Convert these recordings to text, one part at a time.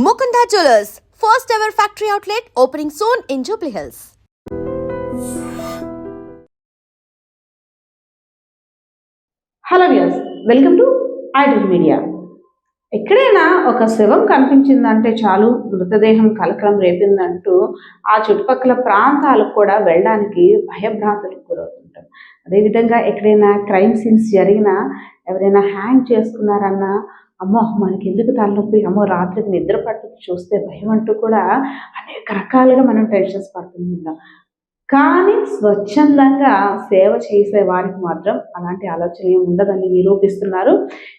Mukunda Jewelers, first ever factory outlet opening soon in Jubilee Hills. Hello viewers, welcome to Idol media. ఎక్కడైనా ఒక శవం కనిపించిందంటే చాలు మృతదేహం కలకలం రేపిందంటూ ఆ చుట్టుపక్కల ప్రాంతాలకు కూడా వెళ్ళడానికి భయభ్రాంతులకు గురవుతుంటాం. అదేవిధంగా ఎక్కడైనా క్రైమ్ సీన్స్ జరిగినా, ఎవరైనా హ్యాంగ్ చేసుకున్నారన్నా, అమ్మో మనకి ఎందుకు తలనొప్పి, అమ్మో రాత్రికి నిద్ర పట్టుకు చూస్తే భయం అంటూ కూడా అనేక రకాలుగా మనం టెన్షన్స్ పడుతుంటాం. కానీ స్వచ్ఛందంగా సేవ చేసే వారికి మాత్రం అలాంటి ఆలోచన ఉండదని నిరూపిస్తున్నారు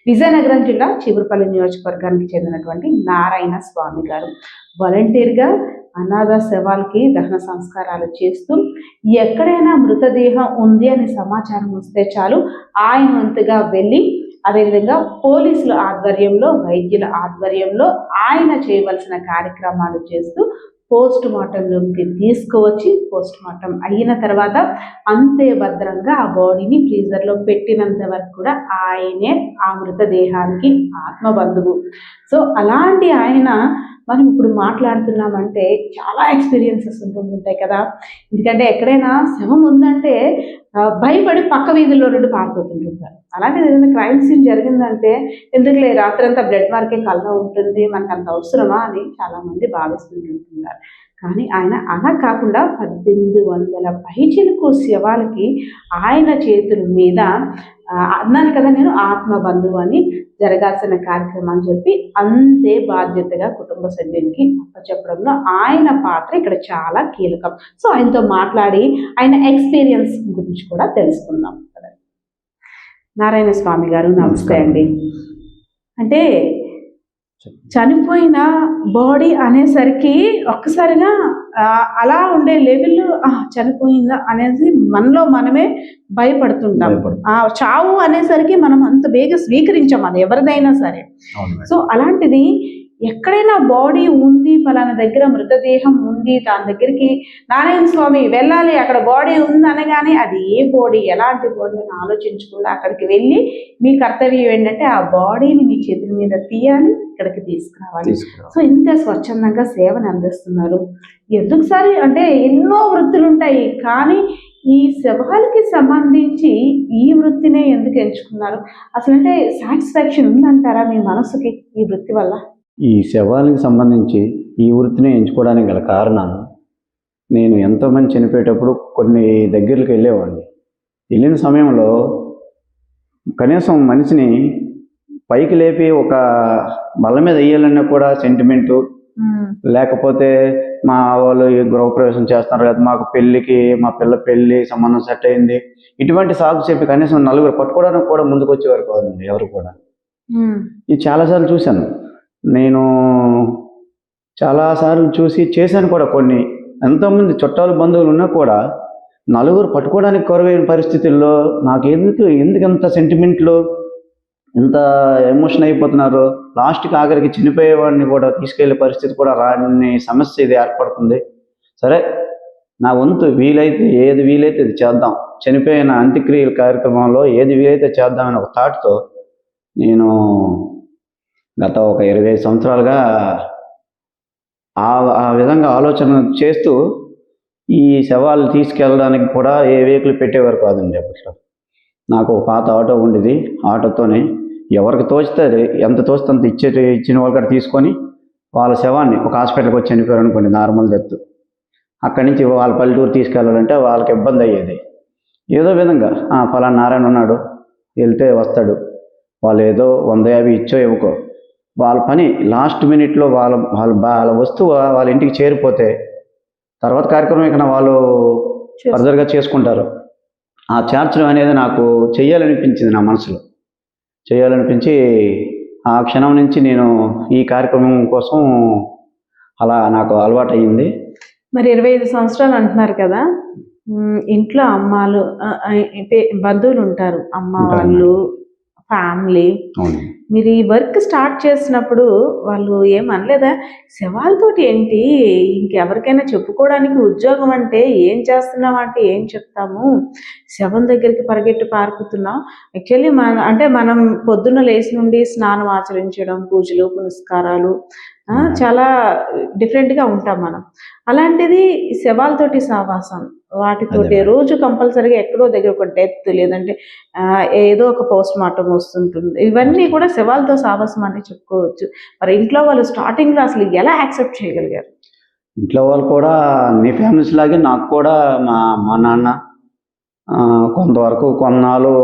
విజయనగరం జిల్లా చీపురుపల్లి నియోజకవర్గానికి చెందినటువంటి నారాయణ స్వామి గారు. వాలంటీర్గా అనాథ శవాలకి దహన సంస్కారాలు చేస్తూ ఎక్కడైనా మృతదేహం ఉంది అని సమాచారం వస్తే చాలు ఆయన వంతుగా వెళ్ళి, అదేవిధంగా పోలీసుల ఆధ్వర్యంలో, వైద్యుల ఆధ్వర్యంలో ఆయన చేయవలసిన కార్యక్రమాలు చేస్తూ పోస్ట్ మార్టం రూమ్కి తీసుకువచ్చి పోస్ట్ మార్టం అయిన తర్వాత అంతే భద్రంగా ఆ బాడీని ఫ్రీజర్లో పెట్టినంత వరకు కూడా ఆయనే ఆ మృతదేహానికి ఆత్మబంధువు. సో అలాంటి ఆయన మనం ఇప్పుడు మాట్లాడుతున్నామంటే చాలా ఎక్స్పీరియన్సెస్ ఉంటుంటాయి కదా. ఎందుకంటే ఎక్కడైనా శవం ఉందంటే భయపడి పక్క వీధుల్లో నుండి పారిపోతుంటుంటారు. అలాంటిది ఏదైనా క్రైమ్ సీన్ జరిగిందంటే ఎందుకులే రాత్రంతా బ్లడ్ మార్కే కళ్ళ ఉంటుంది, మనకు అంత అవసరమా అని చాలామంది భావిస్తుంటుంటారు. కానీ ఆయన అలా కాకుండా 1800 పైచిలకు శవాలకి ఆయన చేతుల మీద అన్నాను కదా నేను ఆత్మబంధువు అని జరగాల్సిన కార్యక్రమాన్ని చెప్పి అంతే బాధ్యతగా కుటుంబ సభ్యునికి అప్పచెప్పడంలో ఆయన పాత్ర ఇక్కడ చాలా కీలకం. సో ఆయనతో మాట్లాడి ఆయన ఎక్స్పీరియన్స్ గురించి కూడా తెలుసుకుందాం. నారాయణ స్వామి గారు, నమస్తే అండి. అంటే చనిపోయిన బాడీ అనేసరికి ఒక్కసారిగా అలా ఉండే లెవెల్ చనిపోయిందా అనేది మనలో మనమే భయపడుతుంటాం. చావు అనేసరికి మనం అంత బేగా స్వీకరించాం అది ఎవరిదైనా సరే. సో అలాంటిది ఎక్కడైనా బాడీ ఉంది, పలానా దగ్గర మృతదేహం ఉంది, దాని దగ్గరికి నారాయణ స్వామి వెళ్ళాలి, అక్కడ బాడీ ఉంది అనగానే అది ఏ బాడీ, ఎలాంటి బాడీ అని ఆలోచించకుండా అక్కడికి వెళ్ళి మీ కర్తవ్యం ఏంటంటే ఆ బాడీని మీ చేతుల మీద తీయాలి, ఇక్కడికి తీసుకురావాలి. సో ఇంత స్వచ్ఛందంగా సేవను అందిస్తున్నారు. ఎందుకు సారి అంటే ఎన్నో వృత్తులు ఉంటాయి, కానీ ఈ శవాలకి సంబంధించి ఈ వృత్తినే ఎందుకు ఎంచుకున్నారు? అసలు అంటే సాటిస్ఫాక్షన్ ఉందంటారా మీ మనసుకి ఈ వృత్తి వల్ల? ఈ శవాలకు సంబంధించి ఈ వృత్తిని ఎంచుకోవడానికి గల కారణం, నేను ఎంతోమంది చనిపోయేటప్పుడు కొన్ని దగ్గరికి వెళ్ళేవాడిని. వెళ్ళిన సమయంలో కనీసం మనిషిని పైకి లేపి ఒక బల్ల మీద వేయాలన్నా కూడా సెంటిమెంటు, లేకపోతే మా వాళ్ళు గృహప్రవేశం చేస్తున్నారు కదా, మాకు పెళ్ళికి మా పిల్ల పెళ్ళి సంబంధం సెట్ అయింది, ఇటువంటి సాగు చెప్పి కనీసం నలుగురు పట్టుకోవడానికి కూడా ముందుకు వచ్చేవారు కాదండి ఎవరు కూడా. ఇది చాలాసార్లు చూశాను, నేను చాలాసార్లు చూసి చేశాను కూడా. కొన్ని ఎంతోమంది చుట్టాలు బంధువులు ఉన్నా కూడా నలుగురు పట్టుకోవడానికి కొరవైన పరిస్థితుల్లో నాకు ఎందుకు ఇంత సెంటిమెంట్లు, ఇంత ఎమోషన్ అయిపోతున్నారు, లాస్ట్కి ఆఖరికి చనిపోయేవాడిని కూడా తీసుకెళ్లే పరిస్థితి కూడా రాని సమస్య ఇది ఏర్పడుతుంది. సరే, నా వంతు వీలైతే ఏది వీలైతే అది చేద్దాం, చనిపోయిన అంత్యక్రియల కార్యక్రమంలో ఏది వీలైతే చేద్దామని ఒక థాట్తో నేను గత ఒక 25 సంవత్సరాలుగా ఆ విధంగా ఆలోచన చేస్తూ ఈ శవాలు తీసుకెళ్ళడానికి కూడా ఏ వెహికల్ పెట్టేవారు కాదండి అప్పట్లో. నాకు ఒక పాత ఆటో ఉండేది, ఆటోతోనే ఎవరికి తోచితే ఎంత తోస్తే అంత ఇచ్చిన వాళ్ళు కూడా తీసుకొని వాళ్ళ శవాన్ని ఒక హాస్పిటల్కి వచ్చి చనిపోయారు అనుకోండి, నార్మల్ డెత్, అక్కడి నుంచి వాళ్ళ పల్లెటూరు తీసుకెళ్ళాలంటే వాళ్ళకి ఇబ్బంది అయ్యేది. ఏదో విధంగా ఫలానా నారాయణ ఉన్నాడు, వెళ్తే వస్తాడు, వాళ్ళు ఏదో 150 ఇచ్చో ఇవ్వకో వాళ్ళ పని లాస్ట్ మినిట్లో వాళ్ళ వస్తువు వాళ్ళ ఇంటికి చేరిపోతే తర్వాత కార్యక్రమం ఇక్కడ వాళ్ళు ఫర్దర్గా చేసుకుంటారు. ఆ చేర్చడం అనేది నాకు చెయ్యాలనిపించింది, నా మనసులో చేయాలనిపించి ఆ క్షణం నుంచి నేను ఈ కార్యక్రమం కోసం అలా నాకు అలవాటు అయ్యింది. మరి 25 సంవత్సరాలు అంటున్నారు కదా, ఇంట్లో అమ్మాలు బంధువులు ఉంటారు, అమ్మ వాళ్ళు, ఫ్యామిలీ, మీరు ఈ వర్క్ స్టార్ట్ చేసినప్పుడు వాళ్ళు ఏమనలేదా? శవాలతోటి ఏంటి, ఇంకెవరికైనా చెప్పుకోవడానికి ఉద్యోగం అంటే ఏం చేస్తున్నాం అంటే ఏం చెప్తాము, శవం దగ్గరికి పరిగెట్టి పారుకుతున్నాం. యాక్చువల్లీ మనం పొద్దున్న లేచి నుండి స్నానం ఆచరించడం, పూజలు పునస్కారాలు, చాలా డిఫరెంట్గా ఉంటాం మనం. అలాంటిది ఈ శవాలతోటి సావాసం, వాటితోటి అదే. రోజు కంపల్సరీగా ఎక్కడో దగ్గర ఒక డెత్, లేదంటే ఏదో ఒక పోస్ట్ మార్టం వస్తుంటుంది. ఇవన్నీ కూడా శవాలతో సావాసం అని చెప్పుకోవచ్చు. మరి ఇంట్లో వాళ్ళు స్టార్టింగ్లో అసలు ఎలా యాక్సెప్ట్ చేయగలిగారు? ఇంట్లో వాళ్ళు కూడా అన్ని ఫ్యామిలీస్ లాగే నాకు కూడా మా మా నాన్న కొంతవరకు కొన్నాళ్ళు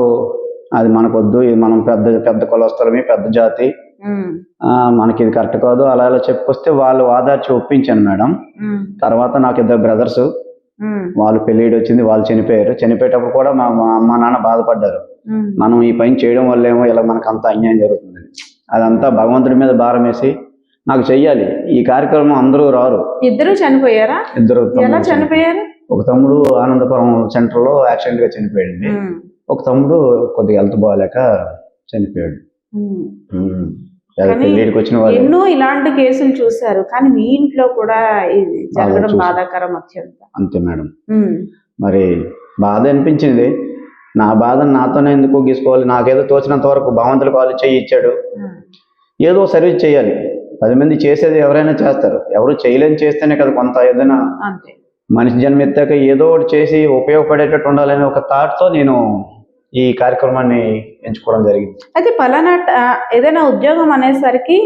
అది మనకొద్దు, ఇది మనం పెద్ద పెద్ద కులస్తులమి, పెద్ద జాతి, మనకి ఇది కరెక్ట్ కాదు అలా ఇలా చెప్పుకొస్తే వాళ్ళు ఆధార్చి ఒప్పించాను మేడం. తర్వాత నాకు 2 బ్రదర్స్, వాళ్ళు పెళ్ళిడు వచ్చింది, వాళ్ళు చనిపోయారు. చనిపోయేటప్పుడు కూడా మా మా అమ్మ నాన్న బాధపడ్డారు, మనం ఈ పని చేయడం వల్ల ఏమో ఇలా మనకు అంత అన్యాయం జరుగుతుంది. అదంతా భగవంతుడి మీద భారం వేసి నాకు చెయ్యాలి ఈ కార్యక్రమం. అందరూ రారు. ఇద్దరు చనిపోయారా? ఇద్దరు. ఎలా చనిపోయారు? ఒక తమ్ముడు ఆనందపురం సెంటర్ లో యాక్సిడెంట్ గా చనిపోయాడు. ఒక తమ్ముడు కొద్దిగా హెల్త్ బాగాలేక చనిపోయాడు. పెళ్ళిడికి వచ్చిన వాళ్ళు ఎన్నో ఇలాంటి కేసులు చూశారు, కానీ మీ ఇంట్లో కూడా ఇది జరగడం బాధాకరం అత్యంత. అంతే మేడం. మరి బాధ అనిపించింది. నా బాధను నాతోనే ఎందుకు గీసుకోవాలి? నాకేదో తోచినంత వరకు భగవంతుడి కాలు చెయ్యి ఇచ్చాడు, ఏదో సర్వీస్ చేయాలి. 10 మంది చేసేది ఎవరైనా చేస్తారు, ఎవరు చేయలేని చేస్తేనే కదా కొంత ఏదైనా మనిషి జన్మ ఎత్తాక ఏదో ఒకటి చేసి ఉపయోగపడేటట్టు ఉండాలనే ఒక థాట్తో నేను ఈ కార్యక్రమాన్ని ఎంచుకోవడం జరిగింది. అయితే పలానా ఏదైనా ఉద్యోగం అనేసరికి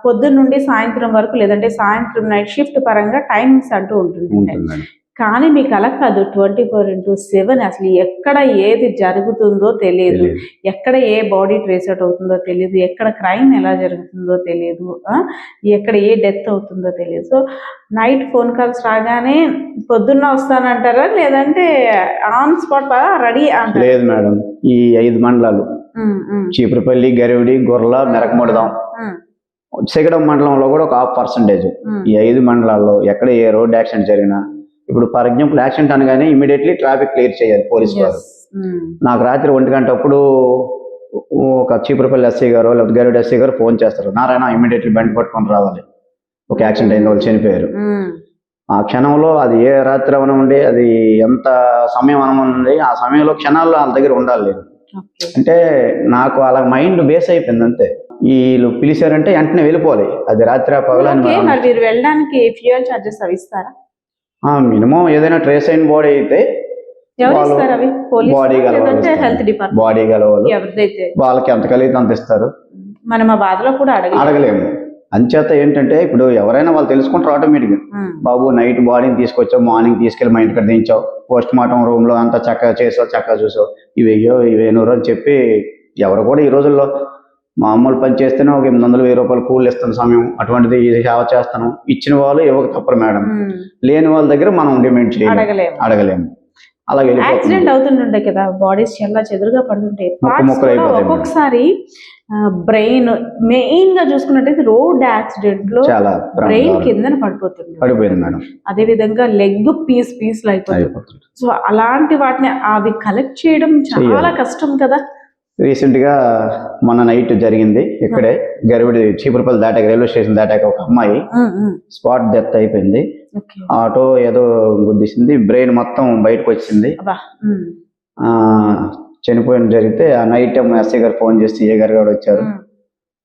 పొద్దున్న నుండి సాయంత్రం వరకు, లేదంటే సాయంత్రం నైట్ షిఫ్ట్ పరంగా టైమింగ్స్ అంటూ ఉంటుంది. కానీ మీకు అలా కాదు, 24/7 అసలు ఎక్కడ ఏది జరుగుతుందో తెలియదు, ఎక్కడ ఏ బాడీ ట్రేస్ అవుట్ అవుతుందో తెలియదు, ఎక్కడ క్రైమ్ ఎలా జరుగుతుందో తెలియదు, ఎక్కడ ఏ డెత్ అవుతుందో తెలియదు. సో నైట్ ఫోన్ కాల్స్ రాగానే పొద్దున్న వస్తానంటారా, లేదంటే ఆన్ స్పాట్ రెడీ అంటారా? లేదు మేడం, ఈ 5 మండలాలు చీపురుపల్లి, గరివిడి, గొర్ల, మెరకముడదాం, సిగడం మండలంలో కూడా ఒక 0.5%. ఈ 5 మండలాల్లో ఎక్కడ ఏ రోడ్ యాక్సిడెంట్ జరిగినా, ఇప్పుడు ఫర్ ఎగ్జాంపుల్ యాక్సిడెంట్ అనగానే ఇమీడియట్లీ ట్రాఫిక్ క్లియర్ చేయాలి పోలీస్ వారు. నాకు రాత్రి 1 గంట అప్పుడు ఒక చీపురుపల్లి ఎస్ఐ గారు లేకపోతే గరివిడి ఎస్ఐ గారు ఫోన్ చేస్తారు, నారాయణ ఇమీడియట్లీ బండి పట్టుకొని రావాలి, ఒక యాక్సిడెంట్ అయిన వాళ్ళు చనిపోయారు. ఆ క్షణంలో అది ఏ రాత్రి అవనండి, అది ఎంత సమయం అనమనండి, ఆ సమయంలో క్షణాల్లో వాళ్ళ దగ్గర ఉండాలి. అంటే నాకు అలా మైండ్ బేస్ అయిపోయింది అంతే. వీళ్ళు పిలిచారంటే వెంటనే వెళ్ళిపోవాలి, అది రాత్రి పగలని. మీరు వెళ్ళడానికి ఫ్యూయల్ చార్జెస్ అవి ఇస్తారా? మినిమం ఏదైనా ట్రేస్ అయిన బాడీ అయితే బాడీ గలవాలి, వాళ్ళకి ఎంత కలిగితే అంత ఇస్తారు. మనం ఆ బాధలో కూడా అడగలేము. అంచేత ఏంటంటే ఇప్పుడు ఎవరైనా వాళ్ళు తెలుసుకుంటారు ఆటోమేటిక్గా, బాబు నైట్ బాడీని తీసుకొచ్చావు, మార్నింగ్ తీసుకెళ్ళి మా ఇంటికి దించావు, పోస్ట్ మార్టం రూమ్ లో అంతా చక్కగా చేసావు, చక్కగా చూసావు, ఇవేనూరు అని చెప్పి ఎవరు కూడా ఈ రోజుల్లో మామూలు పని చేస్తేనే ఒక 800-1000 రూపాయలు కూలి ఇస్తున్న సమయం, అటువంటిది సేవ చేస్తాను, ఇచ్చిన వాళ్ళు ఇవ్వక తప్పరు మేడం. లేని వాళ్ళ దగ్గర మనం డిమాండ్ చేయాలి, అడగలేము. అలాగే యాక్సిడెంట్ అవుతుంటుంటాయి కదా, బాడీస్ చాలా చెదురుగా పడుతుంటాయి, ఒక్కొక్కసారి బ్రెయిన్ మెయిన్ గా చూసుకున్నట్టయితే రోడ్ యాక్సిడెంట్ లో బ్రెయిన్ కింద పడిపోయింది మేడం. అదే విధంగా లెగ్ పీస్ అయిపోతుంది. సో అలాంటి వాటిని అవి కలెక్ట్ చేయడం చాలా కష్టం కదా. రీసెంట్ గా మొన్న నైట్ జరిగింది ఇక్కడే గరివిడి చీపురుపల్లి దాటాక, రైల్వే స్టేషన్ దాటాక ఒక అమ్మాయి స్పాట్ డెత్ అయిపోయింది. ఆటో ఏదో గుద్దేసింది, బ్రెయిన్ మొత్తం బయటకు వచ్చింది, చనిపోయిన జరిగితే ఆ నైట్ టైం ఎస్ఐ గారు ఫోన్ చేసి ఏ గారు వచ్చారు.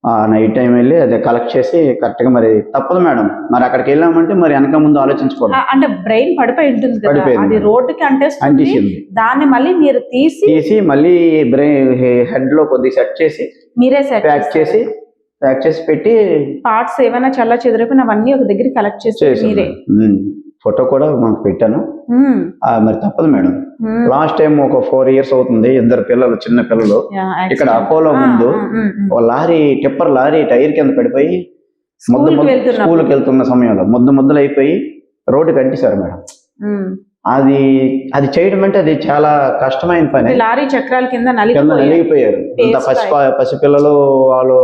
ఆ నైట్ టైం వెళ్ళి అదే కలెక్ట్ చేసి కరెక్ట్ గా, మరి తప్పదు మేడం, మరి అక్కడికి వెళ్ళామంటే మరి వెనక ముందు ఆలోచించుకోవడం. అంటే బ్రెయిన్ పడిపోయి ఉంటుంది కదా, అది రోడ్డుకి అంటేసింది, దాన్ని మళ్ళీ మీరు తీసి మళ్ళీ బ్రెయిన్ హెడ్ లో కొద్దిగా సెట్ చేసి మీరే ప్యాక్ చేసి పెట్టి, పార్ట్స్ ఏమైనా చల్ల చెదిరిపోయిన అవన్నీ ఒక దగ్గర కలెక్ట్ చేసి మీరే. ఫోటో కూడా మనకు పెట్టాను. మరి తప్పదు మేడం. లాస్ట్ టైం ఒక 4 years అవుతుంది, 2 పిల్లలు, చిన్న పిల్లలు ఇక్కడ అపోలో ముందు ఒక లారీ, టిప్పర్ లారీ టైర్ కింద పడిపోయి స్కూల్కి వెళ్తున్న సమయంలో ముద్దలు అయిపోయి రోడ్డుకి అంటిస్తారు మేడం. అది చేయడం అంటే అది చాలా కష్టమైన పని. లారీ చక్రాల కింద నలిగిపోయారు పసిపిల్లలు వాళ్ళు.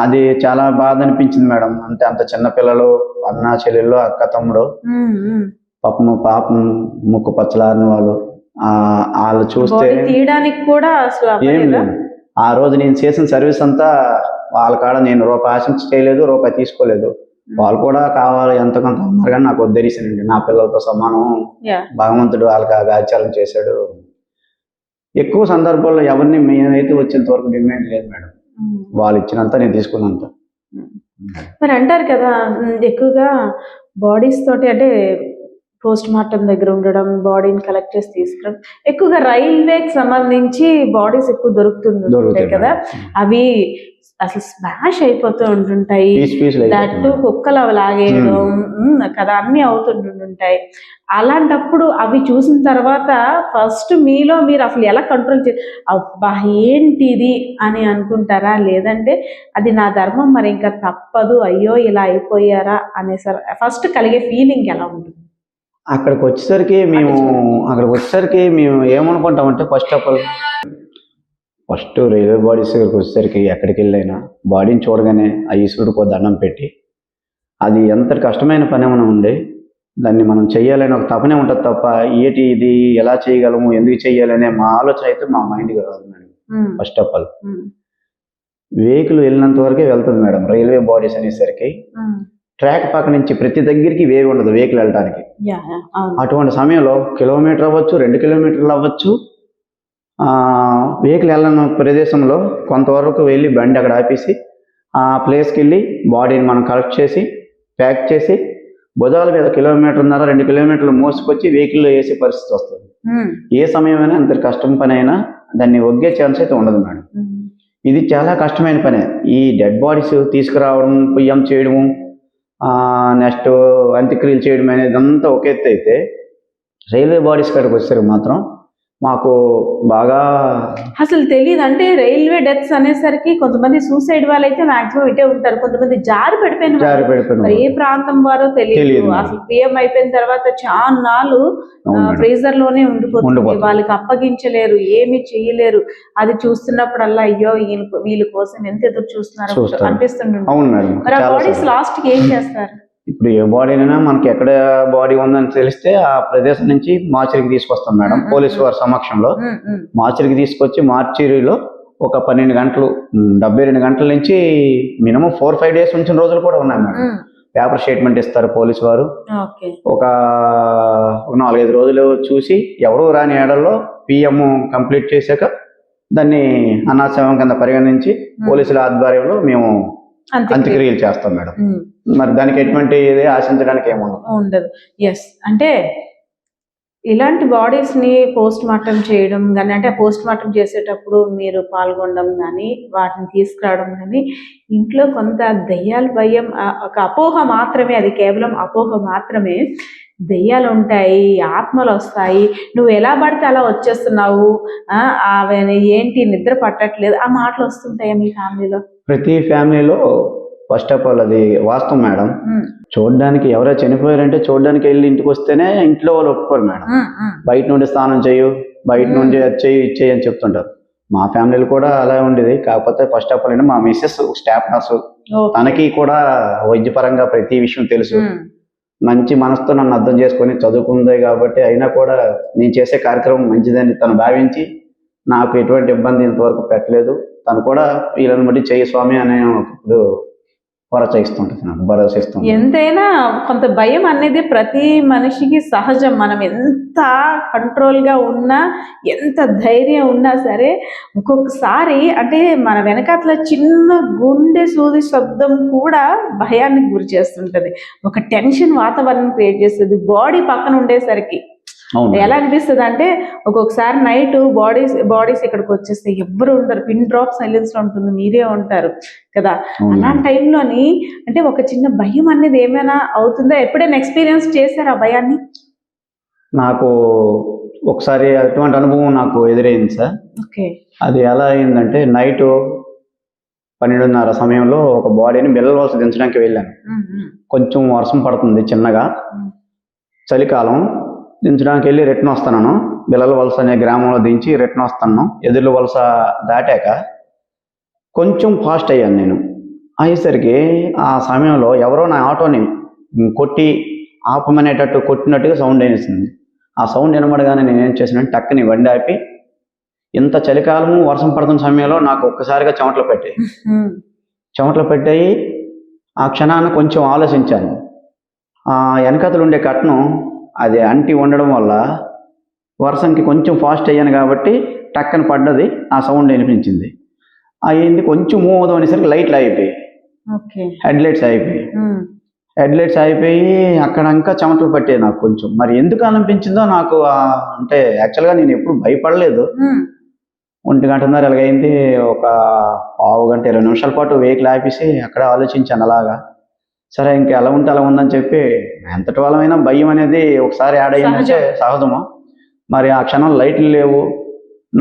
అది చాలా బాధ అనిపించింది మేడం. అంత చిన్న పిల్లలు, అన్న చెల్లెళ్ళు, అక్క తమ్ముడు, పాపం ముక్కు పచ్చలారిన వాళ్ళు చూస్తే తీయడానికి కూడా ఏం లేదు. ఆ రోజు నేను చేసిన సర్వీస్ అంతా వాళ్ళ కాడ నేను రూపాయి ఆశించి చేయలేదు, రూపాయి తీసుకోలేదు. వాళ్ళు కూడా కావాలి ఎంత కొంత అన్నారు, కానీ నాకు వదిలేసానండి. నా పిల్లలతో సమానం, భగవంతుడు వాళ్ళకి ఆచారం చేశాడు. ఎక్కువ సందర్భాల్లో ఎవరిని మేమైతే వచ్చేంత వరకు డిమాండ్ లేదు మేడం, వాళ్ళు ఇచ్చినంత నేను తీసుకున్నంత. మరి అంటారు కదా ఎక్కువగా బాడీస్ తోటి అంటే పోస్ట్ మార్టం దగ్గర ఉండడం, బాడీని కలెక్ట్ చేసి తీసుకురావడం, ఎక్కువగా రైల్వేకి సంబంధించి బాడీస్ ఎక్కువ దొరుకుతుంటాయి కదా, అవి అసలు స్మాష్ అయిపోతూ ఉంటుంటాయి. దట్టు కుక్కలు అవి లాగేయడం కదా, అన్ని అవుతుంటుంటాయి. అలాంటప్పుడు అవి చూసిన తర్వాత ఫస్ట్ మీలో మీరు అసలు ఎలా కంట్రోల్ అబ్బా ఏంటిది అని అనుకుంటారా, లేదంటే అది నా ధర్మం మరి ఇంకా తప్పదు అయ్యో ఇలా అయిపోయారా అనేసారి ఫస్ట్ కలిగే ఫీలింగ్ ఎలా ఉంటుంది? అక్కడికి వచ్చేసరికి మేము ఏమనుకుంటామంటే ఫస్ట్ రైల్వే బాడీస్ దగ్గరికి వచ్చేసరికి ఎక్కడికి వెళ్ళైనా బాడీని చూడగానే ఆ ఈశ్వరుడికి ఒక దండం పెట్టి, అది ఎంత కష్టమైన పని ఏమైనా ఉండే దాన్ని మనం చెయ్యాలని ఒక తపనే ఉంటుంది తప్ప ఇది ఎలా చేయగలము, ఎందుకు చెయ్యాలనే మా ఆలోచన అయితే మా మైండ్కి రాదు madam. First of all vehicle వెళ్ళినంత వరకే వెళ్తుంది మేడం. రైల్వే బాడీస్ అనేసరికి ట్రాక్ పక్క నుంచి ప్రతి దగ్గరికి వేవి ఉండదు వెహికల్ వెళ్ళడానికి. అటువంటి సమయంలో కిలోమీటర్ అవ్వచ్చు, 2 కిలోమీటర్లు అవ్వచ్చు, వెహికల్ వెళ్ళిన ప్రదేశంలో కొంతవరకు వెళ్ళి బండి అక్కడ ఆపేసి ఆ ప్లేస్కి వెళ్ళి బాడీని మనం కలెక్ట్ చేసి ప్యాక్ చేసి భుజాల మీద 1.5 2 కిలోమీటర్లు మోసుకొచ్చి వెహికల్లో వేసే పరిస్థితి వస్తుంది. ఏ సమయమైనా అంత కష్టం పని అయినా దాన్ని ఒగ్గే ఛాన్స్ అయితే ఉండదు మేడం. ఇది చాలా కష్టమైన పనే. ఈ డెడ్ బాడీస్ తీసుకురావడం, పుయ్యం చేయడము, నెక్స్ట్ అంత్యక్రియలు చేయడం అనేది అంతా ఒక ఎత్తు అయితే, రైల్వే బాడీస్ కాడికి వచ్చేసరికి మాత్రం మాకు బాగా అసలు తెలియదు. అంటే రైల్వే డెత్స్ అనేసరికి కొంతమంది సూసైడ్ వాళ్ళైతే మాక్సిమం ఇటే ఉంటారు, కొంతమంది జారి పడిపోయిన ఏ ప్రాంతం వారో తెలియదు. అసలు పిఎం అయిపోయిన తర్వాత చాలా నాళ్ళు ఫ్రీజర్ లోనే ఉండిపోతుంది, వాళ్ళకి అప్పగించలేరు, ఏమి చెయ్యలేరు. అది చూస్తున్నప్పుడల్లా అయ్యో వీళ్ళ కోసం ఎంత ఎదురు చూస్తున్నారు అనిపిస్తుంది. మరి ఆ బాడీస్ లాస్ట్ కి ఏం చేస్తారు? ఇప్పుడు ఏ బాడీనైనా మనకి ఎక్కడ బాడీ ఉందని తెలిస్తే ఆ ప్రదేశం నుంచి మార్చరీకి తీసుకొస్తాం మేడం. పోలీసు వారి సమక్షంలో మార్చరీకి తీసుకొచ్చి మార్చరీలో ఒక 12 గంటలు 72 గంటల నుంచి మినిమం 4-5 డేస్ ఉంచిన రోజులు కూడా ఉన్నాయి మేడం. పేపర్ స్టేట్మెంట్ ఇస్తారు పోలీసు వారు. ఒక 4-5 రోజులు చూసి ఎవరు రాని ఏడల్లో పిఎం కంప్లీట్ చేశాక దాన్ని అనాశవం కింద పరిగణించి పోలీసుల ఆధ్వర్యంలో మేము అంత్యక్రియలు చేస్తాం మేడం. మరి దానికి ఎటువంటి ఆశించడానికి ఉండదు. ఎస్, అంటే ఇలాంటి బాడీస్ ని పోస్ట్ మార్టం చేయడం కానీ, అంటే పోస్ట్ మార్టం చేసేటప్పుడు మీరు పాల్గొనడం కానీ, వాటిని తీసుకురావడం కానీ, ఇంట్లో కొంత దెయ్యాల భయం, ఒక అపోహ మాత్రమే, అది కేవలం అపోహ మాత్రమే. దెయ్యాలు ఉంటాయి, ఆత్మలు వస్తాయి, నువ్వు ఎలా పడితే అలా వచ్చేస్తున్నావు, ఏంటి నిద్ర పట్టట్లేదు, ఆ మాటలు వస్తుంటాయా మీ ఫ్యామిలీలో? ప్రతి ఫ్యామిలీలో ఫస్ట్ ఆఫ్ ఆల్ అది వాస్తవం మేడం. చూడడానికి ఎవరో చనిపోయారంటే చూడడానికి వెళ్ళి ఇంటికి వస్తేనే ఇంట్లో వాళ్ళు ఒప్పుకోరు మేడం. బయట నుండి స్నానం చేయు, బయట నుండి అది ఇచ్చేయి అని చెప్తుంటారు. మా ఫ్యామిలీలో కూడా అలా ఉండేది. కాకపోతే ఫస్ట్ ఆఫ్ ఆల్ అంటే మా మిస్సెస్ స్టాఫ్ నర్సు, తనకి కూడా వైద్యపరంగా ప్రతి విషయం తెలుసు. మంచి మనసుతో నన్ను అర్థం చేసుకొని చదువుకుంది కాబట్టి అయినా కూడా నేను చేసే కార్యక్రమం మంచిదని తను భావించి నాకు ఎటువంటి ఇబ్బంది ఇంతవరకు పెట్టలేదు. తను కూడా వీళ్ళని బట్టి చెయ్యి స్వామి అనే ఇప్పుడు ప్రోత్సహిస్తుంటుంది, నాకు భరోసా ఇస్తుంది. ఎంతైనా కొంత భయం అనేది ప్రతి మనిషికి సహజం. మనం ఎంత కంట్రోల్గా ఉన్నా, ఎంత ధైర్యం ఉన్నా సరే, ఒక్కొక్కసారి అంటే మన వెనకాతల చిన్న గుండె సూది శబ్దం కూడా భయానికి గురి చేస్తుంటుంది, ఒక టెన్షన్ వాతావరణం క్రియేట్ చేస్తుంది. బాడీ పక్కన ఉండేసరికి ఎలా అనిపిస్తుంది అంటే, ఒక్కొక్కసారి నైట్ బాడీస్ ఇక్కడికి వచ్చేస్తే ఎవ్వరు ఉండరు, పిన్ డ్రాప్ సైలెన్స్ లో ఉంటుంది, మీరే ఉంటారు కదా. అలాంటి టైంలోని అంటే ఒక చిన్న భయం అనేది ఏమైనా అవుతుందా? ఎప్పుడైనా ఎక్స్పీరియన్స్ చేశారు ఆ భయాన్ని? నాకు ఒకసారి అటువంటి అనుభవం నాకు ఎదురైంది సార్. అది ఎలా అయిందంటే, నైట్ 12:30 సమయంలో ఒక బాడీని బిల్లల వలస దించడానికి వెళ్ళాను. కొంచెం వర్షం పడుతుంది చిన్నగా, చలికాలం. దించడానికి వెళ్ళి రిటర్న్ వస్తున్నాను. బిల్లల వలస అనే గ్రామంలో దించి రిటర్న్ వస్తున్నాను. ఎదురు వలస దాటాక కొంచెం ఫాస్ట్ అయ్యాను నేను. అయ్యేసరికి ఆ సమయంలో ఎవరో నా ఆటోని కొట్టి ఆపమనేటట్టు కొట్టినట్టుగా సౌండ్ అనేసింది. ఆ సౌండ్ వినబడగానే నేనేం చేశానంటే టక్కని బండి ఆపి, ఇంత చలికాలము వర్షం పడుతున్న సమయంలో నాకు ఒక్కసారిగా చెమటలు పెట్టాయి. ఆ క్షణాన్ని కొంచెం ఆలోచించాను. వెనకతలు ఉండే కట్నం అది అంటి ఉండడం వల్ల వర్షంకి కొంచెం ఫాస్ట్ అయ్యాను కాబట్టి టక్కన పడ్డది, ఆ సౌండ్ వినిపించింది. అయ్యింది కొంచెం మూవ్ అవుదాం అనేసరికి లైట్లు అయిపోయాయి. ఓకే. హెడ్ లైట్స్ అయిపోయి అక్కడ ఇంకా చెమటలు పట్టాయి నాకు కొంచెం. మరి ఎందుకు అనిపించిందో నాకు అంటే యాక్చువల్గా నేను ఎప్పుడు భయపడలేదు. 1:30 ఇలాగైంది. ఒక పావు గంట 20 నిమిషాల పాటు వెహికల్ ఆపేసి అక్కడ ఆలోచించాను అలాగా. సరే ఇంకా ఎలా ఉంటే అలా ఉందని చెప్పి, ఎంతటి వాళ్ళమైనా భయం అనేది ఒకసారి యాడ్ అయ్యిందంటే సహజము. మరి ఆ క్షణం లైట్లు లేవు.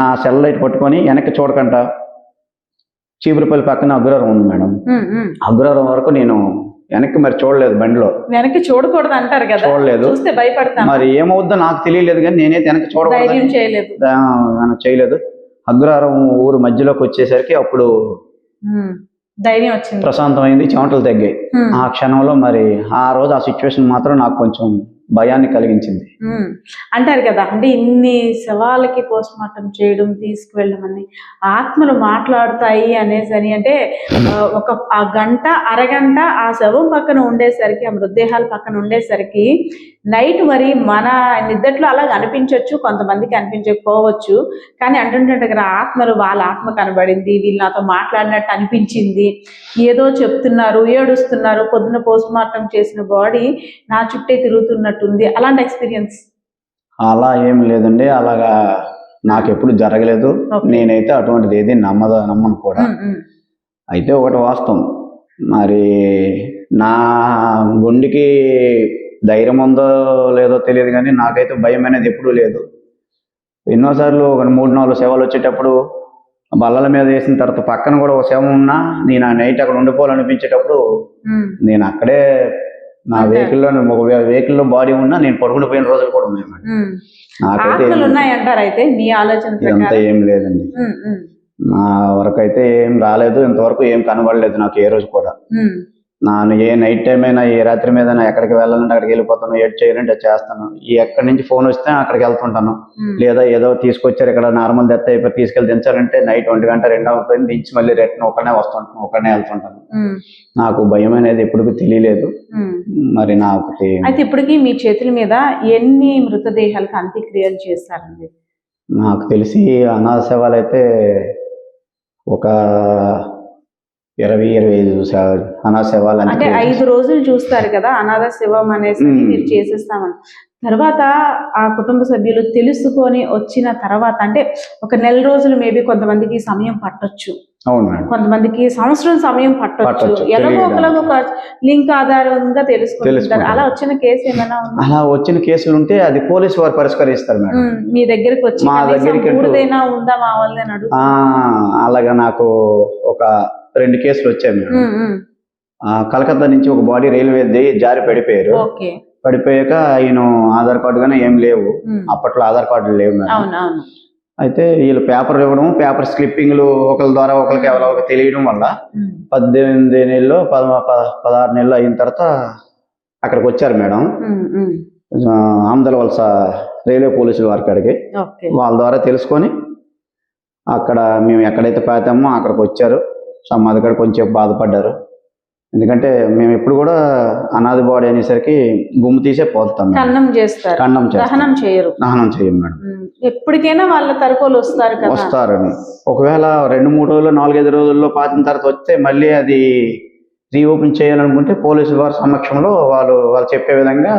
నా సెల్ లైట్ పట్టుకొని వెనక్కి చూడకుండా చీపురుపల్లి పక్కన అగ్రహారం ఉంది మేడం. అగ్రహారం వరకు నేను వెనక్కి మరి చూడలేదు. బండిలో వెనక్కి చూడకూడదు అంటారు కదా, చూడలేదు. చూస్తే భయపడతాను. మరి ఏమవుద్దో నాకు తెలియలేదు, కానీ నేనైతే వెనక్కి చేయలేదు. అగ్రహారం ఊరు మధ్యలోకి వచ్చేసరికి అప్పుడు ధైర్యం వచ్చింది, ప్రశాంతమైంది, చెమటలు తగ్గాయి. ఆ క్షణంలో మరి ఆ రోజు ఆ సిచ్యువేషన్ మాత్రం నాకు కొంచెం భయాన్ని కలిగించింది. అంటారు కదా, అంటే ఇన్ని శవాలకి పోస్ట్ మార్టం చేయడం, తీసుకువెళ్ళడం అని ఆత్మలు మాట్లాడుతాయి అనేసరి, అంటే ఒక ఆ గంట అరగంట ఆ శవం పక్కన ఉండేసరికి, ఆ మృతదేహాల పక్కన ఉండేసరికి నైట్ మరి మన నిద్దట్లో అలా అనిపించవచ్చు, కొంతమందికి అనిపించకపోవచ్చు. కానీ అంటుంటే కదా, ఆత్మలు వాళ్ళ ఆత్మ కనబడింది, వీళ్ళు నాతో మాట్లాడినట్టు అనిపించింది, ఏదో చెప్తున్నారు, ఏడుస్తున్నారు, పొద్దున పోస్ట్ మార్టం చేసిన బాడీ నా చుట్టే తిరుగుతున్నట్టుంది. అలాంటి ఎక్స్పీరియన్స్ అలా ఏం లేదండి. అలాగా నాకు ఎప్పుడు జరగలేదు. నేనైతే అటువంటిది ఏది నమ్మను కూడా. అయితే ఒకటి వాస్తవం, మరి నా గుండెకి ధైర్యం ఉందో లేదో తెలియదు, కానీ నాకైతే భయం అనేది ఎప్పుడూ లేదు. ఎన్నోసార్లు ఒక 3-4 సేవలు వచ్చేటప్పుడు బల్లల మీద వేసిన తర్వాత పక్కన కూడా ఒక శవం ఉన్నా నేను ఆ నైట్ అక్కడ ఉండిపోవాలనిపించేటప్పుడు నేను అక్కడే నా వెహికల్లో బాడీ ఉన్నా నేను పడుకుని పోయిన రోజులు కూడా ఉన్నాయి మేడం. నాకైతే ఇదంతా ఏం లేదండి. నా వరకు అయితే ఏం రాలేదు, ఇంతవరకు ఏం కనబడలేదు నాకు ఏ రోజు కూడా. నేను ఏ నైట్ టైం అయినా, ఏ రాత్రి మీద ఎక్కడికి వెళ్ళాలంటే అక్కడికి వెళ్ళిపోతాను, ఏడ్ చేయాలంటే చేస్తాను. ఎక్కడి నుంచి ఫోన్ వస్తే అక్కడికి వెళ్తుంటాను. లేదా ఏదో తీసుకొచ్చారు ఇక్కడ నార్మల్ డెత్ అయిపోయి తీసుకెళ్ళి దించారంటే నైట్ 1 గంట 2 అవుతుంది, దించి మళ్ళీ రిటర్న్ ఒకనే వస్తుంటాను, ఒకనే వెళ్తుంటాను. నాకు భయం అనేది ఎప్పటికీ తెలియలేదు. మరి నాకు అయితే ఇప్పటికీ మీ చేతుల మీద ఎన్ని మృతదేహాలకు అంత్యక్రియలు చేస్తారండి? నాకు తెలిసి అనాథ శవాలు అయితే ఒక 20-25 అనాథ శవాలు. అంటే 5 రోజులు చూస్తారు కదా అనాథ శవం అనేసి మీరు చేసేస్తామని. తర్వాత ఆ కుటుంబ సభ్యులు తెలుసుకొని వచ్చిన తర్వాత, అంటే ఒక నెల రోజులు మేబీ కొంతమందికి సమయం పట్టొచ్చు, కొంతమందికి సంవత్సరం సమయం పట్టొచ్చు. ఎలాగో ఒక లింక్ ఆధారంగా తెలుసుకుంటారు. అలా వచ్చిన కేసు ఏమైనా ఉందా? అలా వచ్చిన కేసులు ఉంటే అది పోలీసు వారు పరిష్కరిస్తారు మేడం. మీ దగ్గరికి వచ్చి ఉందా మా వాళ్ళని అడుగు. అలాగా నాకు ఒక 2 కేసులు వచ్చాయి మేడం. కలకత్తా నుంచి ఒక బాడీ రైల్వే జారి పడిపోయారు. పడిపోయాక ఆయన ఆధార్ కార్డు గానీ ఏం లేవు, అప్పట్లో ఆధార్ కార్డులు లేవు మేడం. అయితే వీళ్ళు పేపర్ ఇవ్వడం, పేపర్ స్లిప్పింగ్లు ఒకరి ద్వారా ఒకరికి ఎవరికి తెలియడం వల్ల 18 నెలలు 16 నెలలు అయిన తర్వాత అక్కడికి వచ్చారు మేడం. ఆమదల వలస రైల్వే పోలీసులు వారి కాడికి వాళ్ళ ద్వారా తెలుసుకొని అక్కడ మేము ఎక్కడైతే పాతామో అక్కడికి వచ్చారు. సమాధి కాడ కొంచెం బాధపడ్డారు. ఎందుకంటే మేము ఎప్పుడు కూడా అనాథ బాడీ అనేసరికి గుమ్ము తీసే పోతాం, కన్నం చేస్తారు, దహనం చేయరు మేడం. ఎప్పటికైనా వాళ్ళ తరపులు వస్తారు. ఒకవేళ 2-3 రోజులు 4-5 రోజుల్లో పాతిన తర్వాత వస్తే మళ్ళీ అది రీఓపెన్ చేయాలనుకుంటే పోలీసు వారి సమక్షంలో వాళ్ళు చెప్పే విధంగా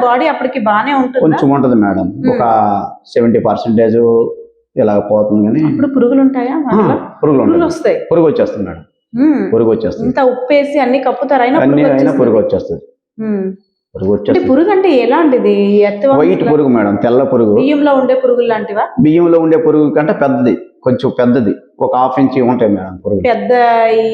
బాడీ అప్పటికి బాగానే ఉంటుంది, కొంచెం ఉంటుంది మేడం. ఒక 70% ఇలా పోతుంది. కానీ పురుగులు ఉంటాయా? పురుగులు వస్తాయి, పురుగు వచ్చేస్తుంది మేడం. పురుగు వచ్చేస్తుంది. ఇంత ఉప్పేసి అన్ని కప్పుతారు, అయినా పురుగు వచ్చేస్తుంది. పురుగు అంటే ఎలాంటిది? వైట్ పురుగు మేడం, తెల్ల పురుగు. బియ్యంలో ఉండే పురుగులు లాంటివా? బియ్యంలో ఉండే పురుగు కంటే పెద్దది, కొంచెం పెద్దది, ఒక 1/2 ఇంచ్ ఉంటాయి మేడం పురుగు. పెద్ద ఈ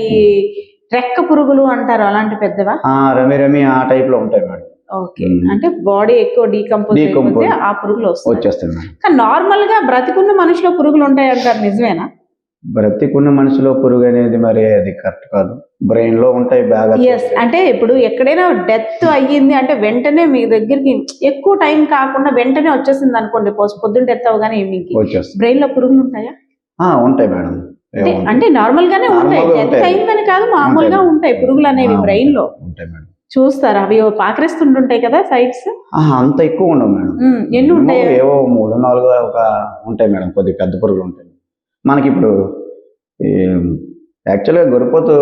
రెక్క పురుగులు అంటారు, అలాంటి పెద్దవా? రమి ఆ టైప్ లో ఉంటాయి మేడం. ఓకే, అంటే బాడీ ఎక్కువ డీకంపోజ్ అయిపోతే ఆ పురుగులు వచ్చేస్తాయి మేడం. కానీ నార్మల్ గా బ్రతికున్న మనిషిలో పురుగులు ఉంటాయి అంటారు, నిజమేనా? బ్రతికున్న మనిషిలో పురుగు అనేది మరి అది కరెక్ట్ కాదు, బ్రెయిన్ లో ఉంటాయి బాగా. అంటే ఇప్పుడు ఎక్కడైనా డెత్ అయ్యింది అంటే వెంటనే మీ దగ్గరికి ఎక్కువ టైం కాకుండా వెంటనే వచ్చేసింది అనుకోండి, పొద్దున్న డెత్ అవగానే ఈవినింగ్ కి బ్రెయిన్ లో పురుగులు ఉంటాయా? ఉంటాయి మేడం. అంటే నార్మల్ గానే ఉంటాయి, డెత్ అయిందని కాదు, మామూలుగా ఉంటాయి పురుగులు అనేవి బ్రెయిన్ లో. చూస్తారా? అవి పాకరిస్తుంటుంటాయి కదా సైడ్స్? అంత ఎక్కువ ఉండవు మేడం. ఎన్ని ఉంటాయి? ఏవో 3-4 ఉంటాయి మేడం, కొద్దిగా పెద్ద పురుగులు ఉంటాయి. మనకి ఇప్పుడు యాక్చువల్గా గొర్రెపోతు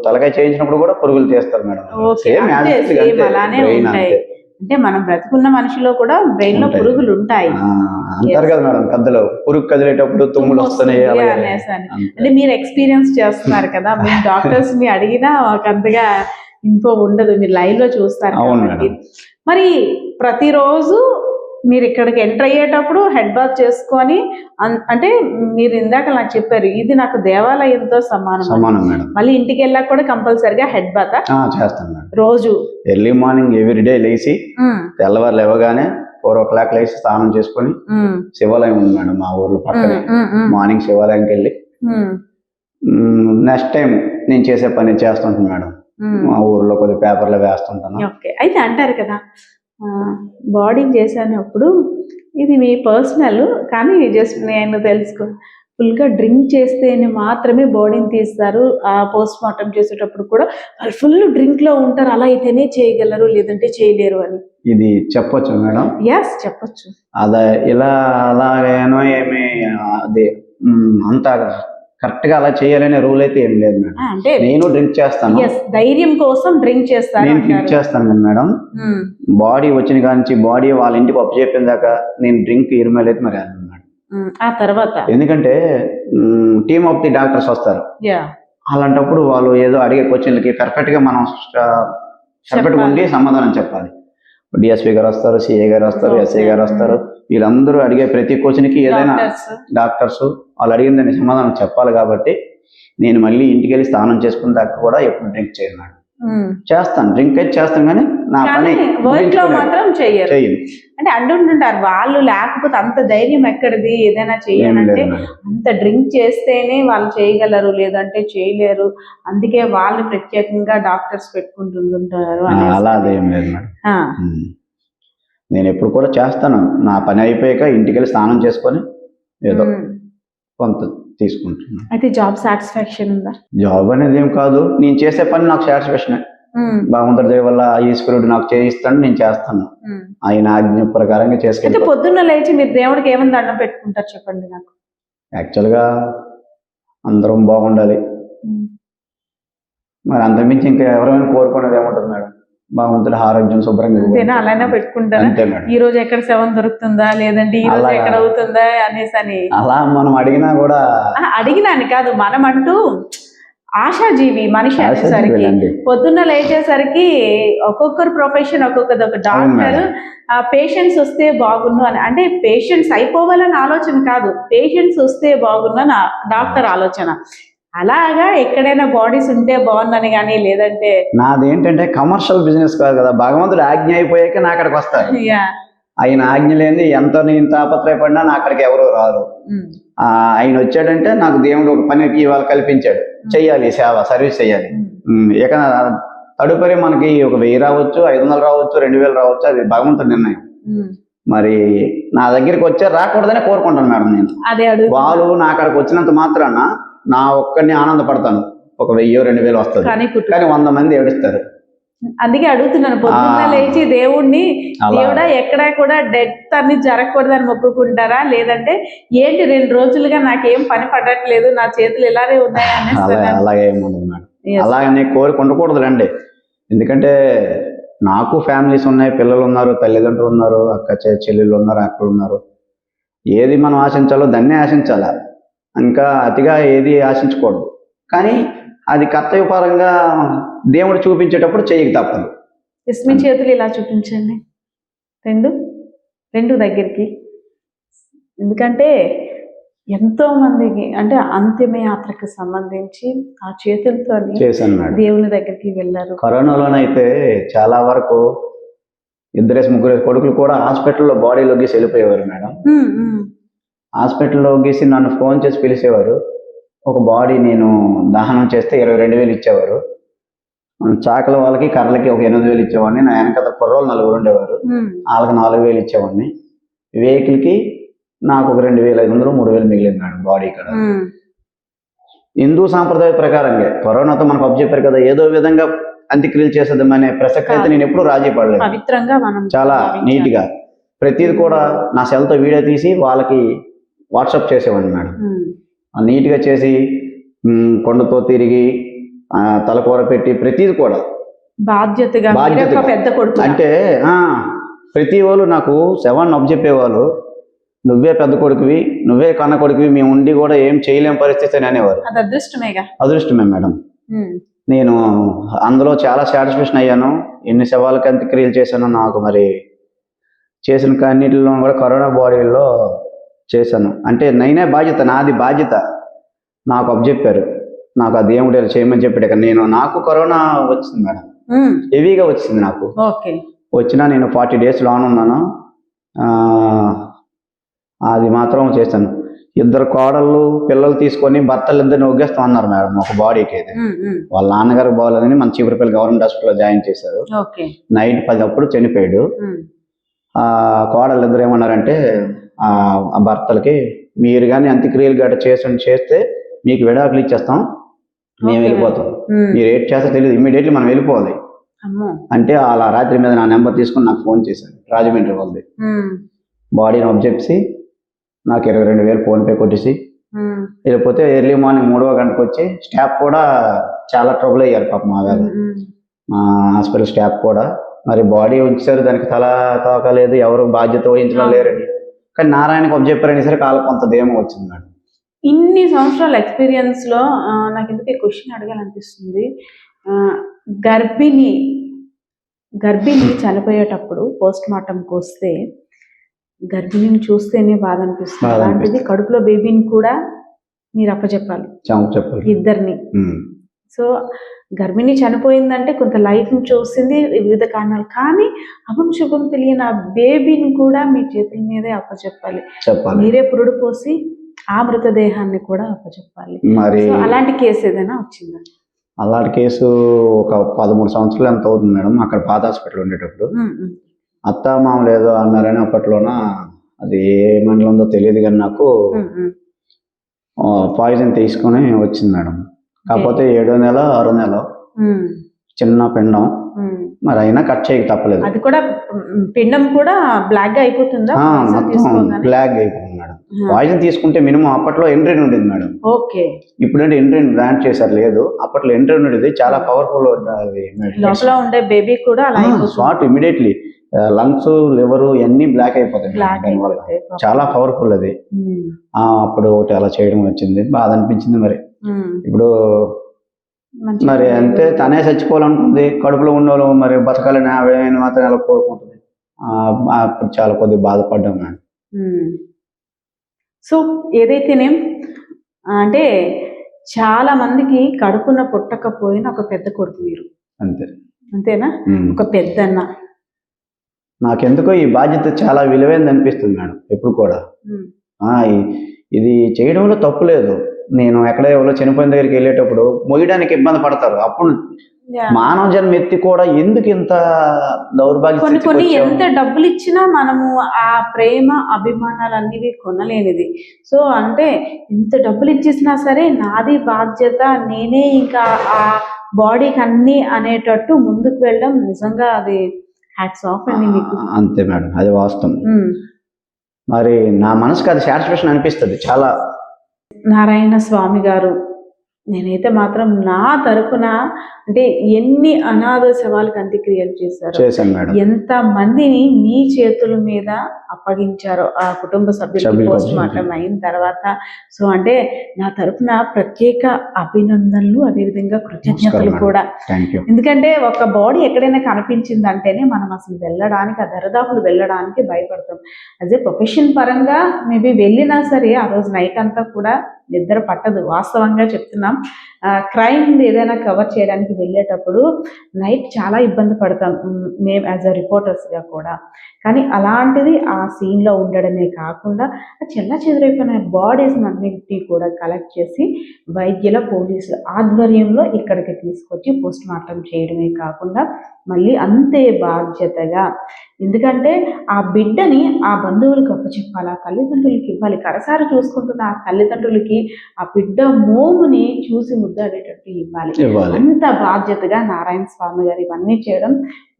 తలకాయ చేయించినప్పుడు కూడా పురుగులు తీస్తారు మేడం. ఓకే, సేమ్ అంతే, యాజ్ ఇట్ ఈజ్ సేమ్ అంతే, అలానే brain ఉంటాయి. అంతే. అంటే మనం బ్రతుకున్న మనిషిలో కూడా బ్రెయిన్ లో ఉంటాయి. పురుగులు ఉంటాయి. అంటారు కదా మేడం పెద్దలు, పురుగు కదిలేటప్పుడు తుమ్ములు వస్తున్నాయి వస్తుంది అలాగే. అనేసి అని. అంతే. అంటే మీరు ఎక్స్పీరియన్స్ చేస్తున్నారు కదా, మీరు డాక్టర్స్ ని అడిగినా ఒక అంతగా ఇన్ఫో ఉండదు, మీరు లైవ్ లో చూస్తారు అవును కాబట్టి. మేడం. మరి ప్రతిరోజు మీరు ఇక్కడికి ఎంటర్ అయ్యేటప్పుడు హెడ్ బాత్ చేసుకొని అంటే మీరు ఇందాక నాకు చెప్పారు ఇది నాకు దేవాలయంతో సమానం అని. సమానం మేడం. మళ్ళీ ఇంటికి వెళ్ళాక కూడా కంపల్సరిగా హెడ్ బాత్ చేస్తాను మేడం. రోజు ఎర్లీ మార్నింగ్ ఎవ్రీడే లేచి తెల్లవారు లేవగానే 4 o'clock లేచి స్నానం చేసుకొని శివాలయం ఉంది మేడం మా ఊర్లో పక్కనే. మార్నింగ్ శివాలయంకి వెళ్ళి నెక్స్ట్ టైం నేను చేసే పని చేస్తుంటాను మేడం. మా ఊర్లో కొద్ది పేపర్లో వేస్తుంటాను. ఓకే, అయితే అంటారు కదా బాడీ చేసినప్పుడు ఇది మీ పర్సనల్, కానీ జస్ట్ నేను తెలుసుకో ఫుల్గా డ్రింక్ చేస్తేనే మాత్రమే బాడీని తీస్తారు. ఆ పోస్ట్ మార్టం చేసేటప్పుడు కూడా వాళ్ళు ఫుల్ డ్రింక్లో ఉంటారు, అలా అయితేనే చేయగలరు లేదంటే చేయలేరు అని. ఇది చెప్పొచ్చు మేడం? ఎస్, చెప్పొచ్చు. అదే ఇలా అలాగేనో ఏమి అది అంత కరెక్ట్గా అలా చేయాలనే రూల్ అయితే ఏం లేదు మేడం. అంటే నేను డ్రింక్ చేస్తాను. ధైర్యం కోసం డ్రింక్ చేస్తాను. నేను డ్రింక్ చేస్తాను కదా మేడం. బాడీ వచ్చిన కాంచి బాడీ వాళ్ళ ఇంటికి అప్పు చెప్పిన దాకా నేను డ్రింక్ ఇరుమేలు అయితే మరి అన్నాడు. ఆ తర్వాత ఎందుకంటే టీమ్ ఆఫ్ ది డాక్టర్స్ వస్తారు. అలాంటప్పుడు వాళ్ళు ఏదో అడిగే క్వశ్చన్లకి పర్ఫెక్ట్ గా మనం పర్ఫెక్ట్ ఉండి సమాధానం చెప్పాలి. డిఎస్పీ గారు వస్తారు, సిఏ గారు వస్తారు, ఎస్ఐ గారు వస్తారు. వీళ్ళందరూ అడిగే ప్రతి క్వశ్చన్ కి ఏదైనా డాక్టర్స్ వాళ్ళు అడిగిన దాన్ని సమాధానం చెప్పాలి. కాబట్టి నేను మళ్ళీ ఇంటికి వెళ్ళి స్నానం చేసుకున్న దాకా కూడా ఎప్పుడు డ్రింక్ చేయను మేడం. చేస్తాను, డ్రింక్ అయితే చేస్తాను, కానీ నా పని వర్క్ లో మాత్రం చేయను. అంటే అంటుంటారు వాళ్ళు, లేకపోతే అంత ధైర్యం ఎక్కడిది ఏదైనా చేయాలంటే అంత డ్రింక్ చేస్తేనే వాళ్ళు చేయగలరు లేదంటే చేయలేరు, అందుకే వాళ్ళు ప్రత్యేకంగా డాక్టర్స్ పెట్టుకుంటుంటారు. అలా అదేం లేదు మేడం. నేను ఎప్పుడు కూడా చేస్తాను, నా పని అయిపోయాక ఇంటికి వెళ్ళి స్నానం చేసుకొని ఏదో కొంత తీసుకుంటున్నాను. అయితే జాబ్ సాటిస్ఫాక్షన్ ఉందా? జాబ్ అనేది ఏం కాదు, నేను చేసే పని నాకు సాటిస్ఫాక్షన్. భగవంతుడి దయ వల్ల ఈశ్వరుడు నాకు చేయిస్తాను, నేను చేస్తాను ఆయన ఆజ్ఞ ప్రకారంగా చేసుకుంటాను. పొద్దున్న లేచి మీరు దేవుడికి ఏమైనా దండం పెట్టుకుంటారు చెప్పండి నాకు? యాక్చువల్గా అందరం బాగుండాలి, మరి అంతకుమించి ఇంకా ఎవరైనా కోరుకునేది ఏముంటుంది మేడం? భగవంతుడి ఆరోగ్యం శుభ్రంగా అలానే పెట్టుకుంటారా? ఈ రోజు ఎక్కడ శవం దొరుకుతుందా లేదంటే ఈ రోజు ఎక్కడ అవుతుందా అనేసి అని అలా మనం అడిగినా కూడా అడిగినాను కాదు, మనం అంటూ ఆశాజీవి మనిషి అనేసరికి పొద్దున్న లేచేసరికి ఒక్కొక్కరు ప్రొఫెషన్ ఒక్కొక్కది. ఒక డాక్టర్ పేషెంట్స్ వస్తే బాగున్ను అని, అంటే పేషెంట్స్ అయిపోవాలని ఆలోచన కాదు, పేషెంట్స్ వస్తే బాగున్ను అని డాక్టర్ ఆలోచన. అలాగా ఎక్కడైనా బాడీస్ ఉంటే బాగుందని కానీ లేదంటే నాదేంటంటే కమర్షియల్ బిజినెస్ కాదు కదా, భగవంతుడు ఆజ్ఞ అయిపోయాక నా అక్కడికి వస్తారు. ఆయన ఆజ్ఞ లేని ఎంత నేను తాపత్రయపడినా నా అక్కడికి ఎవరు రారు. ఆయన వచ్చాడంటే నాకు దేవుడు ఒక పనికి ఇవాళ కల్పించాడు, చెయ్యాలి సేవ, సర్వీస్ చెయ్యాలి. ఇక తదుపరి మనకి ఒక 1000 రావచ్చు, 500 రావచ్చు, 2000 రావచ్చు, అది భగవంతుడి నిర్ణయం. మరి నా దగ్గరికి వచ్చారు, రాకూడదనే కోరుకుంటాను మేడం. నేను వాళ్ళు నా అక్కడికి వచ్చినంత మాత్రాన నా ఒక్కడిని ఆనందపడతాను, ఒక 1000-2000 వస్తుంది, కానీ 100 మంది ఏడుస్తారు. అందుకే అడుగుతున్నాను, పొద్దున్న లేచి దేవుడా ఎక్కడా కూడా డెత్ అన్ని జరగకూడదని మొక్కుకుంటారా లేదంటే ఏంటి 2 రోజులుగా నాకేం పని పడట్లేదు, నా చేతులు ఇలానే ఉన్నాయి అనేసి? అలాగే ఏముండదు మేడం, అలాగనే కోరిక ఉండకూడదులండి. ఎందుకంటే నాకు ఫ్యామిలీస్ ఉన్నాయి, పిల్లలు ఉన్నారు, తల్లిదండ్రులు ఉన్నారు, అక్క చెల్లెళ్ళు ఉన్నారు, అక్కలు ఉన్నారు. ఏది మనం ఆశించాలో దాన్నే ఆశించాలా, ఇంకా అతిగా ఏది ఆశించకూడదు. కానీ అది కర్తవ్యపరంగా దేవుడు చూపించేటప్పుడు చేయక తప్పదు. మీ చేతులు ఇలా చూపించండి, రెండు దగ్గరికి. ఎందుకంటే ఎంతో మందికి అంటే అంతిమయాత్రకు సంబంధించి ఆ చేతులతో దేవుని దగ్గరికి వెళ్ళారు. కరోనాలోనైతే చాలా వరకు 2-3 కొడుకులు కూడా హాస్పిటల్లో బాడీలో గీసి వెళ్ళిపోయేవారు మేడం. హాస్పిటల్లో గీసి నన్ను ఫోన్ చేసి పిలిచేవారు. ఒక బాడీ నేను దహనం చేస్తే 22,000 ఇచ్చేవారు. చాకల వాళ్ళకి కర్రలకి ఒక 8,000 ఇచ్చేవాడిని. నా వెనక కుర్రోళ్ళు 4 ఉండేవారు, వాళ్ళకి 4,000 ఇచ్చేవాడిని. వెహికల్కి నాకు ఒక 2,500, 3,000 మిగిలింది మేడం బాడీ ఇక్కడ. హిందూ సాంప్రదాయ ప్రకారంగా కరోనాతో మనకు అప్పు చెప్పారు కదా, ఏదో విధంగా అంత్యక్రియలు చేసేద్దాం అనే ప్రసక్తి అయితే నేను ఎప్పుడు రాజీ పడలేదు. చాలా నీట్ గా ప్రతిది కూడా నా సెల్తో వీడియో తీసి వాళ్ళకి వాట్సాప్ చేసేవాడిని మేడం. నీట్గా చేసి కొండతో తిరిగి తలకూర పెట్టి ప్రతిది కూడా బాధ్యతగా మీరే ఒక బాధ్యతగా. పెద్ద కొడుకు. అంటే ప్రతి వాళ్ళు నాకు శవాన్ని అప్పచెప్పేవాళ్ళు, నువ్వే పెద్ద కొడుకువి, నువ్వే కన్న కొడుకువి, మేము ఉండి కూడా ఏం చేయలేం పరిస్థితి అని అనేవారు. అది అదృష్టమేగా. అదృష్టమే మేడం. ఉమ్, నేను అందులో చాలా సాటిస్ఫాక్షన్ అయ్యాను. ఎన్ని శవాలకి అంత్యక్రియలు చేశానో నాకు మరి చేసిన కన్నిటిలో కూడా కరోనా బాడీలో చేశాను. అంటే నేనే బాధ్యత, నాది బాధ్యత నాకు అప్పచెప్పారు. నాకు ఆ దేవుడు ఇలా చేయమని చెప్పాడు. నాకు కరోనా వచ్చింది మేడం, హెవీగా వచ్చింది నాకు. ఓకే. వచ్చినా నేను 40 days లోన్ ఉన్నాను. అది మాత్రం చేశాను. 2 కోడళ్ళు పిల్లలు తీసుకొని భర్తలు ఇద్దరిని ఒగ్గేస్తాం అన్నారు మేడం ఒక బాడీకి. అయితే వాళ్ళ నాన్నగారు బాగోలేదని మన చీపురుపల్లి గవర్నమెంట్ హాస్పిటల్లో జాయిన్ చేశారు. నైట్ 10 అప్పుడు చనిపోయాడు. కోడళ్ళు ఇద్దరు ఏమన్నారంటే ఆ భర్తలకి, మీరు కానీ అంత్యక్రియలు గట్రా చేస్తే మీకు విడాకులు ఇచ్చేస్తాం, మేము వెళ్ళిపోతాం, మీరు ఏం చేస్తారో తెలియదు, ఇమ్మీడియట్లీ మనం వెళ్ళిపోవాలి అంటే అలా రాత్రి మీద నా నెంబర్ తీసుకుని నాకు ఫోన్ చేశారు. రాజమండ్రి వాళ్ళది. బాడీని అబ్జెప్సి నాకు 22,000 ఫోన్పే కొట్టేసి వెళ్ళిపోతే ఎర్లీ మార్నింగ్ 3వ గంటకు వచ్చి స్టాఫ్ కూడా చాలా ట్రబుల్ అయ్యారు పాపం. మా హాస్పిటల్ స్టాఫ్ కూడా మరి బాడీ ఉంచారు, దానికి తల తోకలేదు, ఎవరు బాధ్యత వహించడం లేరని. కానీ నారాయణకి అబ్జెప్పారని సరే కాళ్ళ కొంత దేమో వచ్చింది మేడం. ఇన్ని సంవత్సరాల ఎక్స్పీరియన్స్ లో నాకు ఎందుకు ఈ క్వశ్చన్ అడగాలనిపిస్తుంది. గర్భిణి చనిపోయేటప్పుడు పోస్ట్ మార్టంకి వస్తే గర్భిణిని చూస్తేనే బాధ అనిపిస్తుంది. అలాంటిది కడుపులో బేబీని కూడా మీరు అప్పచెప్పాలి, ఇద్దరిని. సో గర్భిణి చనిపోయిందంటే కొంత లైఫ్ ని చూసింది వివిధ కారణాలు, కానీ అభం శుభం తెలియని ఆ బేబీని కూడా మీ చేతుల మీదే అప్పచెప్పాలి. మీరే పురుడు పోసి ఆ మృతదేహాన్ని కూడా అప్పచెప్పాలి. మరి అలాంటి కేసు ఏదైనా వచ్చిందా? అలాంటి కేసు ఒక 13 సంవత్సరాలు ఎంత అవుతుంది మేడం. అక్కడ పాత హాస్పిటల్ ఉండేటప్పుడు అత్త మామూలు ఏదో అన్నారని అప్పట్లోన, అది ఏ మండలం ఉందో తెలియదు కానీ నాకు పాయిజన్ తీసుకొని వచ్చింది మేడం. కాకపోతే 7వ నెల 6వ నెల చిన్న పిండం, మరి అయినా కట్ చేయక తప్పలేదు. అది కూడా పిండం కూడా బ్లాక్ గా అయిపోతుందా? మొత్తం బ్లాక్ అయిపోయింది మేడం. పాయిజన్ తీసుకుంటే మినిమం అప్పట్లో ఎండ్రిన్ ఉండేది మేడం. ఓకే. ఇప్పుడంటే ఎండ్రిన్ బ్రాండ్ చేశారు, లేదు అప్పట్లో ఎండ్రిన్ ఉండేది, చాలా పవర్ఫుల్. లోపల ఉండే బేబీ కూడా షార్ట్ ఇమీడియట్లీ లంగ్స్ లివర్ అన్ని బ్లాక్ అయిపోతాయి. చాలా పవర్ఫుల్ అది. అప్పుడు ఒకటి అలా చేయడం వచ్చింది, బాధ అనిపించింది. మరి ఇప్పుడు మరి అంతే, తనే చచ్చిపోవాలనుకుంది, కడుపులో ఉన్నోళ్ళు మరి బతకాలని మాత్రం ఎలా కోరుకుంటుంది. అప్పుడు చాలా కొద్దిగా బాధపడ్డాం మేడం. సో ఏదైతేనేం అంటే చాలా మందికి కడుపున పుట్టకపోయిన ఒక పెద్ద కొడుకు మీరు, అంతేనా? ఒక పెద్దన్న. నాకెందుకో ఈ బాధ్యత చాలా విలువైంది అనిపిస్తుంది మేడం ఎప్పుడు కూడా. ఇది చేయడంలో తప్పు లేదు. నేను ఎక్కడ ఎవరో చనిపోయిన దగ్గరికి వెళ్ళేటప్పుడు మొయ్యడానికి ఇబ్బంది పడతారు. అప్పుడు మానవ జన్మ ఎత్తి కూడా ఎందుకు ఇంత దౌర్భాగ్యం. కొన్ని ఎంత డబ్బులు ఇచ్చినా మనము ఆ ప్రేమ అభిమానాలు అన్నివి కొనలేనిది. సో అంటే ఎంత డబ్బులు ఇచ్చేసినా సరే నాది బాధ్యత, నేనే ఇంకా ఆ బాడీకి అన్ని అనేటట్టు ముందుకు వెళ్ళడం నిజంగా అది హ్యాట్స్ ఆఫ్ అండి మీకు. అంతే మేడం, అది వాస్తవం. మరి నా మనసుకు అది సాటిస్ఫాక్షన్ అనిపిస్తుంది చాలా. నారాయణ స్వామి గారు, నేనైతే మాత్రం నా తరపున అంటే ఎన్ని అనాథ శవాలకు అంత్యక్రియలు చేశారు, ఎంత మందిని మీ చేతుల మీద అప్పగించారో ఆ కుటుంబ సభ్యులకి పోస్ట్ మార్టం అయిన తర్వాత. సో అంటే నా తరపున ప్రత్యేక అభినందనలు, అదేవిధంగా కృతజ్ఞతలు కూడా. ఎందుకంటే ఒక బాడీ ఎక్కడైనా కనిపించిందంటేనే మనం అసలు వెళ్ళడానికి, ఆ దరిదాపులు వెళ్ళడానికి భయపడతాం. యాజ్ ఏ ప్రొఫెషన్ పరంగా మేబీ వెళ్ళినా సరే ఆ రోజు నైట్ అంతా కూడా నిద్ర పట్టదు, వాస్తవంగా చెప్తున్నాం. క్రైమ్ ఏదైనా కవర్ చేయడానికి వెళ్ళేటప్పుడు నైట్ చాలా ఇబ్బంది పడతాం మేము యాజ్ అ రిపోర్టర్స్గా కూడా. కానీ అలాంటిది ఆ సీన్లో ఉండడమే కాకుండా చెల్లా చెదురైపోయిన బాడీస్ అన్నింటినీ కూడా కలెక్ట్ చేసి వైద్యుల పోలీసుల ఆధ్వర్యంలో ఇక్కడికి తీసుకొచ్చి పోస్ట్ మార్టం చేయడమే కాకుండా మళ్ళీ అంతే బాధ్యతగా, ఎందుకంటే ఆ బిడ్డని ఆ బంధువులకు అప్పచెప్పాలి, ఆ తల్లిదండ్రులకి ఇవ్వాలి. కరసారి చూసుకుంటున్న ఆ తల్లిదండ్రులకి ఆ బిడ్డ మోముని చూసి ముద్దాడేటట్టు ఇవ్వాలి. అంత బాధ్యతగా నారాయణ స్వామి గారు ఇవన్నీ చేయడం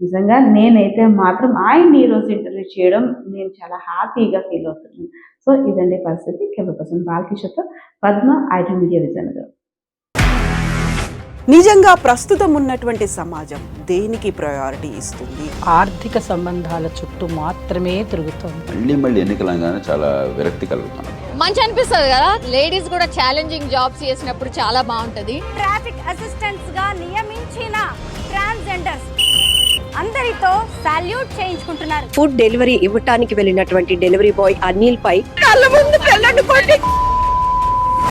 నిజంగా నేనైతే మాత్రం ఆయన్ని ఈరోజు ఇంటర్వ్యూ చేయడం నేను చాలా హ్యాపీగా ఫీల్ అవుతున్నాను. సో ఇదండి పరిస్థితి. కెమెరా పర్సన్ బాలకిషోర్తో పద్మ, ఐడ్రీమ్ మీడియా విజయనగరం. నిజంగా ప్రస్తుతం ఉన్నటువంటి సమాజం దేనికి ప్రయారిటీ ఇస్తుంది? ఆర్థిక సంబంధాల చుట్టూ మాత్రమే తిరుగుతోంది. మళ్ళీ ఎన్నికలంగానే చాలా విరక్తి కలుగుతాను. మంచి అనిపిస్తుంది కదా, లేడీస్ కూడా ఛాలెంజింగ్ జాబ్స్ చేసినప్పుడు చాలా బాగుంటది. ట్రాఫిక్ అసిస్టెంట్స్ గా నియమించిన ట్రాన్స్జెండర్స్ అందరితో సాల్యూట్ చేయించుకుంటున్నారు. ఫుడ్ డెలివరీ ఇవ్వటానికి వెళ్ళినటువంటి డెలివరీ బాయ్ అనిల్ పై కళ్ళ ముందు